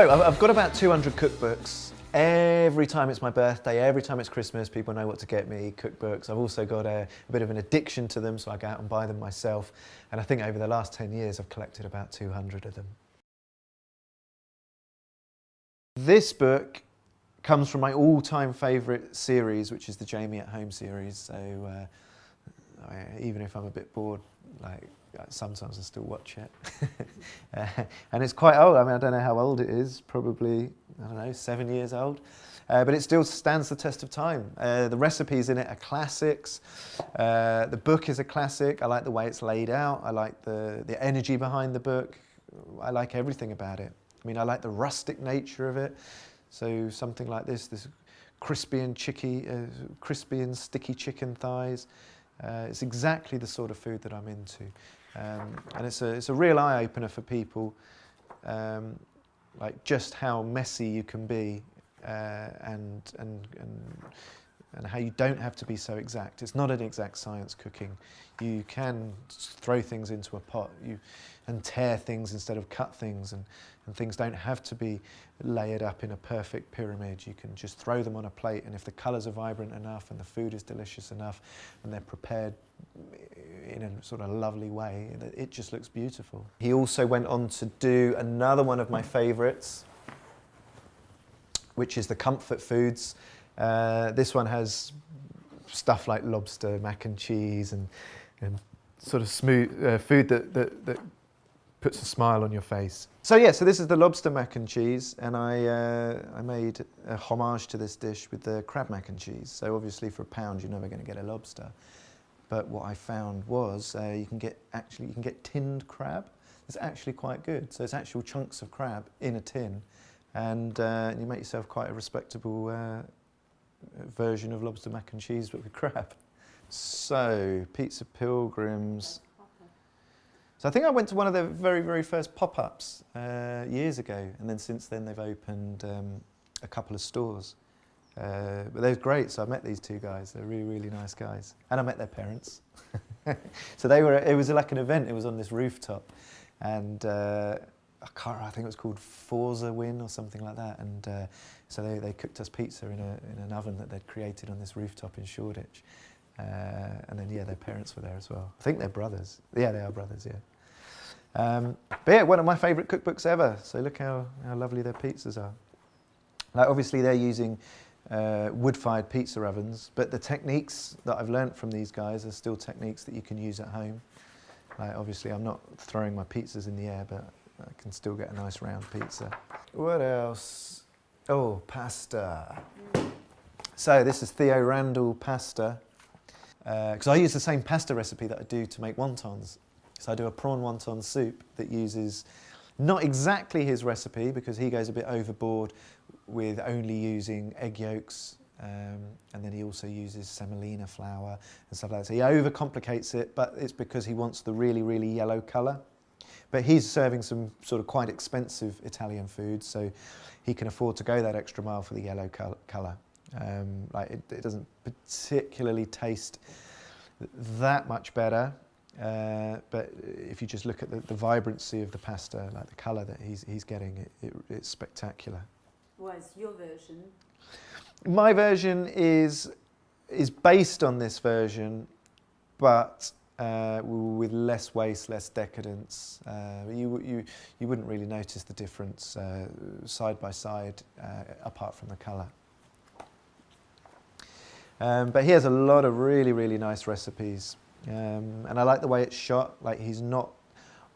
So I've got about 200 cookbooks. Every time it's my birthday, every time it's Christmas, people know what to get me, cookbooks. I've also got a bit of an addiction to them, so I go out and buy them myself. And I think over the last 10 years, I've collected about 200 of them. This book comes from my all-time favourite series, which is the Jamie at Home series. So even if I'm a bit bored, sometimes I still watch it. And it's quite old. I mean, I don't know how old it is, probably, I don't know, 7 years old. But it still stands the test of time. The recipes in it are classics. The book is a classic. I like the way it's laid out. I like the energy behind the book. I like everything about it. I mean, I like the rustic nature of it. So something like this crispy and sticky chicken thighs. It's exactly the sort of food that I'm into. And it's a real eye-opener for people, like just how messy you can be, and how you don't have to be so exact. It's not an exact science, cooking. You can throw things into a pot and tear things instead of cut things, and things don't have to be layered up in a perfect pyramid. You can just throw them on a plate, and if the colours are vibrant enough and the food is delicious enough and they're prepared in a sort of lovely way, it just looks beautiful. He also went on to do another one of my favourites, which is the comfort foods. This one has stuff like lobster, mac and cheese, and sort of smooth food that puts a smile on your face. So yeah, so this is the lobster mac and cheese, and I made a homage to this dish with the crab mac and cheese. So obviously for £1 you're never going to get a lobster, but what I found was you can get tinned crab. It's actually quite good. So it's actual chunks of crab in a tin, and you make yourself quite a respectable version of lobster mac and cheese but with crab. So Pizza Pilgrims. So I think I went to one of their very, very first pop-ups years ago, and then since then they've opened a couple of stores. But they're great, so I met these two guys. They're really, really nice guys. And I met their parents. So it was like an event, it was on this rooftop, and I think it was called Forza Win or something like that, and so they cooked us pizza in an oven that they'd created on this rooftop in Shoreditch. And then, yeah, their parents were there as well. I think they're brothers. Yeah, they are brothers, yeah. But yeah, one of my favourite cookbooks ever. So look how lovely their pizzas are. Like, obviously they're using wood-fired pizza ovens, but the techniques that I've learnt from these guys are still techniques that you can use at home. Like, obviously I'm not throwing my pizzas in the air, but I can still get a nice round pizza. What else? Oh, pasta. So this is Theo Randall pasta. Because I use the same pasta recipe that I do to make wontons. So I do a prawn wonton soup that uses not exactly his recipe, because he goes a bit overboard with only using egg yolks, and then he also uses semolina flour and stuff like that. So he overcomplicates it, but it's because he wants the really, really yellow colour. But he's serving some sort of quite expensive Italian food, so he can afford to go that extra mile for the yellow colour. Like it doesn't particularly taste that much better, but if you just look at the vibrancy of the pasta, like the colour that he's getting, it's spectacular. What's your version? My version is based on this version, but with less waste, less decadence. You wouldn't really notice the difference side by side, apart from the colour. But he has a lot of really, really nice recipes, and I like the way it's shot. Like, he's not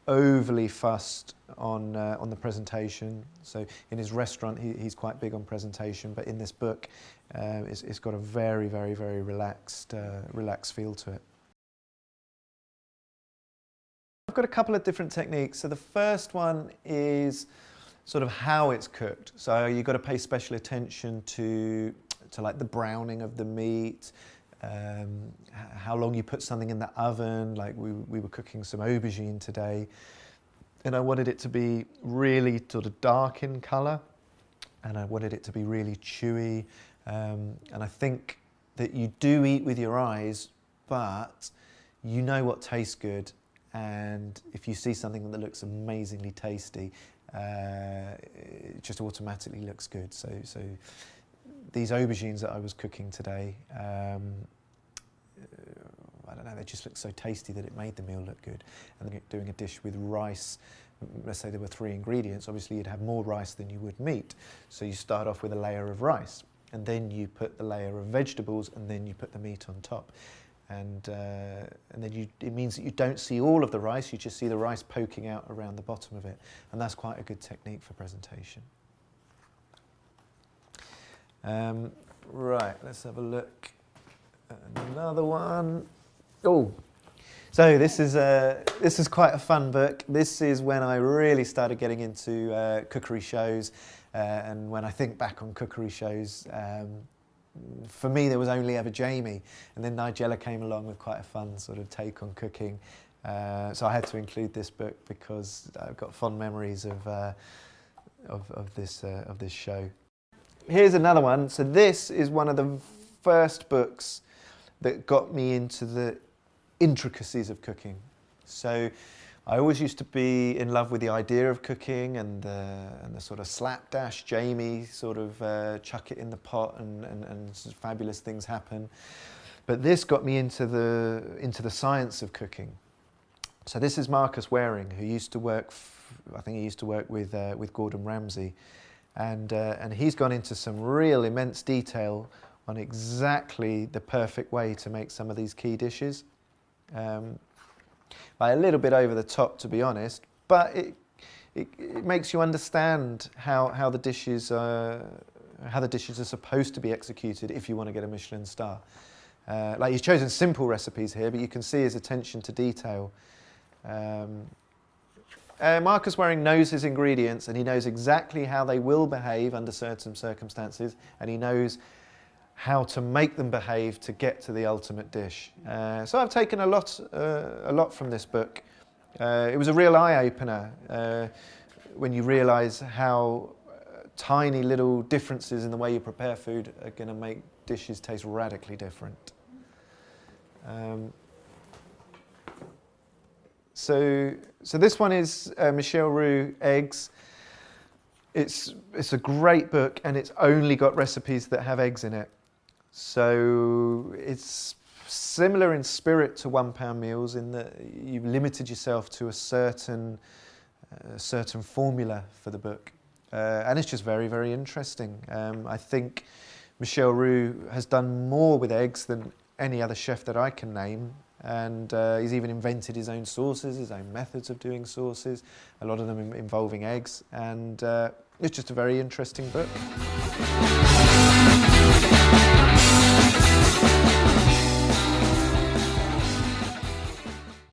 overly fussed on the presentation. So in his restaurant, he's quite big on presentation, but in this book, it's got a very, very, very relaxed feel to it. I've got a couple of different techniques. So the first one is sort of how it's cooked. So you've got to pay special attention to like the browning of the meat, how long you put something in the oven. Like we were cooking some aubergine today, and I wanted it to be really sort of dark in colour, and I wanted it to be really chewy. And I think that you do eat with your eyes, but you know what tastes good. And if you see something that looks amazingly tasty, it just automatically looks good. So these aubergines that I was cooking today, I don't know, they just looked so tasty that it made the meal look good. And then doing a dish with rice, let's say there were 3 ingredients, obviously you'd have more rice than you would meat. So you start off with a layer of rice, and then you put the layer of vegetables, and then you put the meat on top. And then it means that you don't see all of the rice, you just see the rice poking out around the bottom of it. And that's quite a good technique for presentation. Right, let's have a look at another one. Oh, so this is quite a fun book. This is when I really started getting into cookery shows, and when I think back on cookery shows, for me there was only ever Jamie, and then Nigella came along with quite a fun sort of take on cooking. So I had to include this book because I've got fond memories of this show. Here's another one. So this is one of the first books that got me into the intricacies of cooking. So I always used to be in love with the idea of cooking and the sort of slapdash Jamie sort of chuck it in the pot and fabulous things happen. But this got me into the science of cooking. So this is Marcus Waring, who used to work, I think he used to work with Gordon Ramsay, and he's gone into some real immense detail on exactly the perfect way to make some of these key dishes. Like a little bit over the top, to be honest, but it makes you understand how the dishes are supposed to be executed if you want to get a Michelin star. Like he's chosen simple recipes here, but you can see his attention to detail. Marcus Waring knows his ingredients, and he knows exactly how they will behave under certain circumstances, and he knows how to make them behave to get to the ultimate dish. So I've taken a lot from this book. It was a real eye-opener when you realise how tiny little differences in the way you prepare food are going to make dishes taste radically different. So this one is Michel Roux Eggs. It's a great book, and it's only got recipes that have eggs in it. So it's similar in spirit to One Pound Meals in that you've limited yourself to a certain formula for the book. And it's just very, very interesting. I think Michel Roux has done more with eggs than any other chef that I can name. And he's even invented his own sauces, his own methods of doing sauces, a lot of them involving eggs. And it's just a very interesting book.